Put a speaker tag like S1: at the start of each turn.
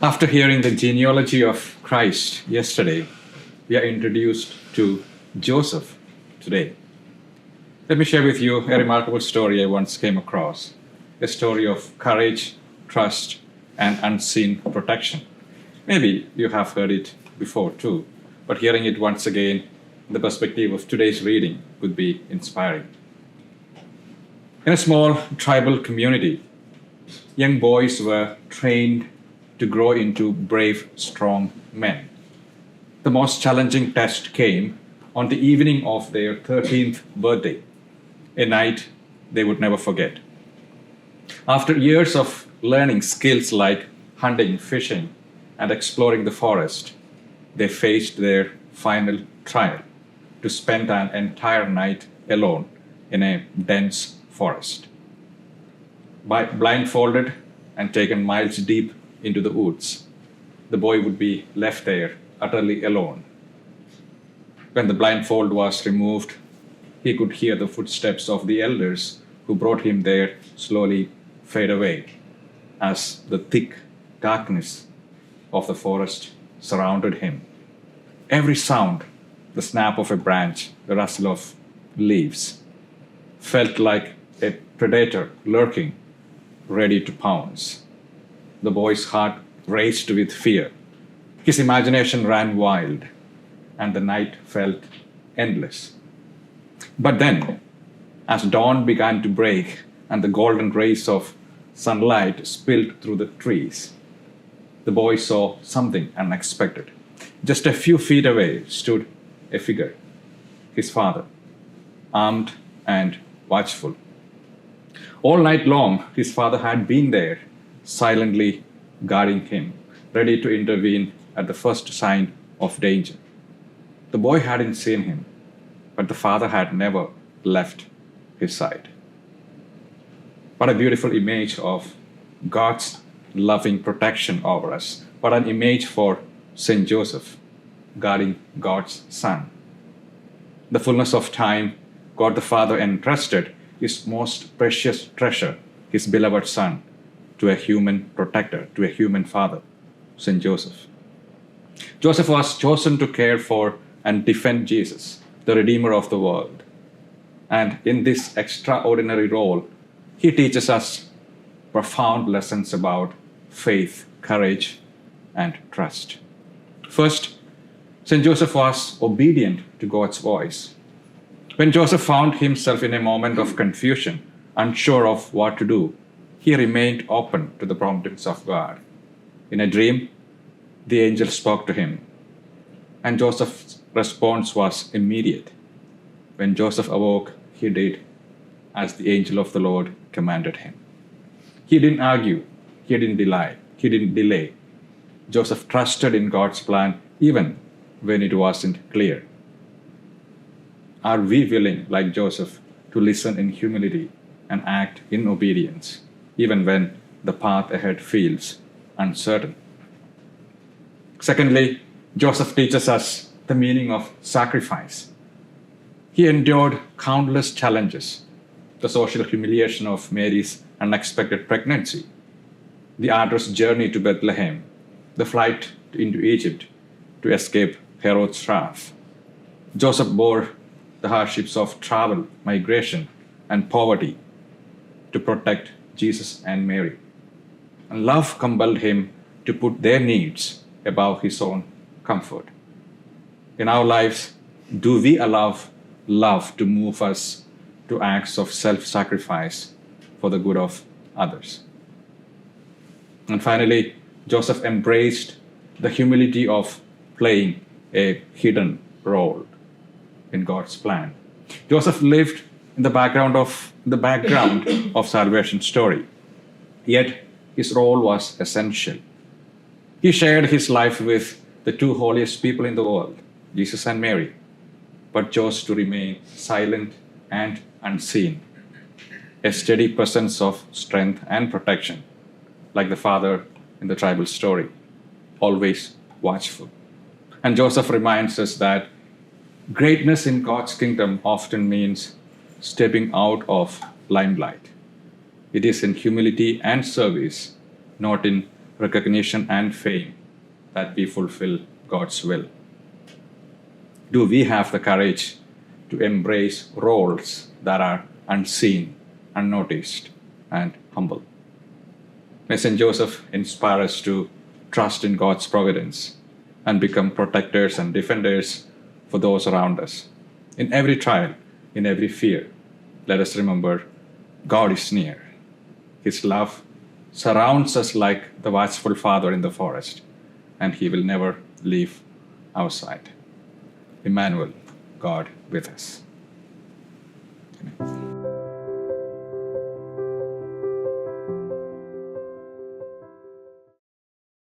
S1: After hearing the genealogy of Christ yesterday, we are introduced to Joseph today. Let me share with you a remarkable story I once came across, a story of courage, trust, and unseen protection. Maybe you have heard it before too, but hearing it once again in the perspective of today's reading would be inspiring. In a small tribal community, young boys were trained to grow into brave, strong men. The most challenging test came on the evening of their 13th birthday, a night they would never forget. After years of learning skills like hunting, fishing, and exploring the forest, they faced their final trial to spend an entire night alone in a dense forest. Blindfolded and taken miles deep into the woods, the boy would be left there utterly alone. When the blindfold was removed, he could hear the footsteps of the elders who brought him there slowly fade away as the thick darkness of the forest surrounded him. Every sound, the snap of a branch, the rustle of leaves, felt like a predator lurking, ready to pounce. The boy's heart raced with fear. His imagination ran wild, and the night felt endless. But then, as dawn began to break and the golden rays of sunlight spilled through the trees, the boy saw something unexpected. Just a few feet away stood a figure, his father, armed and watchful. All night long, his father had been there, silently guarding him, ready to intervene at the first sign of danger. The boy hadn't seen him, but the father had never left his side. What a beautiful image of God's loving protection over us. What an image for Saint Joseph, guarding God's Son. The fullness of time, God the Father entrusted his most precious treasure, his beloved Son, to a human protector, to a human father, Saint Joseph. Joseph was chosen to care for and defend Jesus, the Redeemer of the world. And in this extraordinary role, he teaches us profound lessons about faith, courage, and trust. First, Saint Joseph was obedient to God's voice. When Joseph found himself in a moment of confusion, unsure of what to do, he remained open to the promptings of God. In a dream, the angel spoke to him, and Joseph's response was immediate. When Joseph awoke, he did as the angel of the Lord commanded him. He didn't argue, he didn't delay. Joseph trusted in God's plan even when it wasn't clear. Are we willing, like Joseph, to listen in humility and act in obedience, even when the path ahead feels uncertain? Secondly, Joseph teaches us the meaning of sacrifice. He endured countless challenges: the social humiliation of Mary's unexpected pregnancy, the arduous journey to Bethlehem, the flight into Egypt to escape Herod's wrath. Joseph bore the hardships of travel, migration, and poverty to protect Jesus and Mary. And love compelled him to put their needs above his own comfort. In our lives, do we allow love to move us to acts of self-sacrifice for the good of others? And finally, Joseph embraced the humility of playing a hidden role in God's plan. Joseph lived in the background of salvation story, yet his role was essential. He shared his life with the two holiest people in the world, Jesus and Mary, but chose to remain silent and unseen, a steady presence of strength and protection, like the father in the tribal story, always watchful. And Joseph reminds us that greatness in God's kingdom often means stepping out of limelight. It is in humility and service, not in recognition, and fame that we fulfill God's will? Do we have the courage to embrace roles that are unseen, unnoticed, and humble? May St. Joseph inspire us to trust in God's providence and become protectors and defenders for those around us. In every trial, in every fear, let us remember God is near. His love surrounds us like the watchful Father in the forest, and He will never leave our side. Emmanuel, God with us. Amen.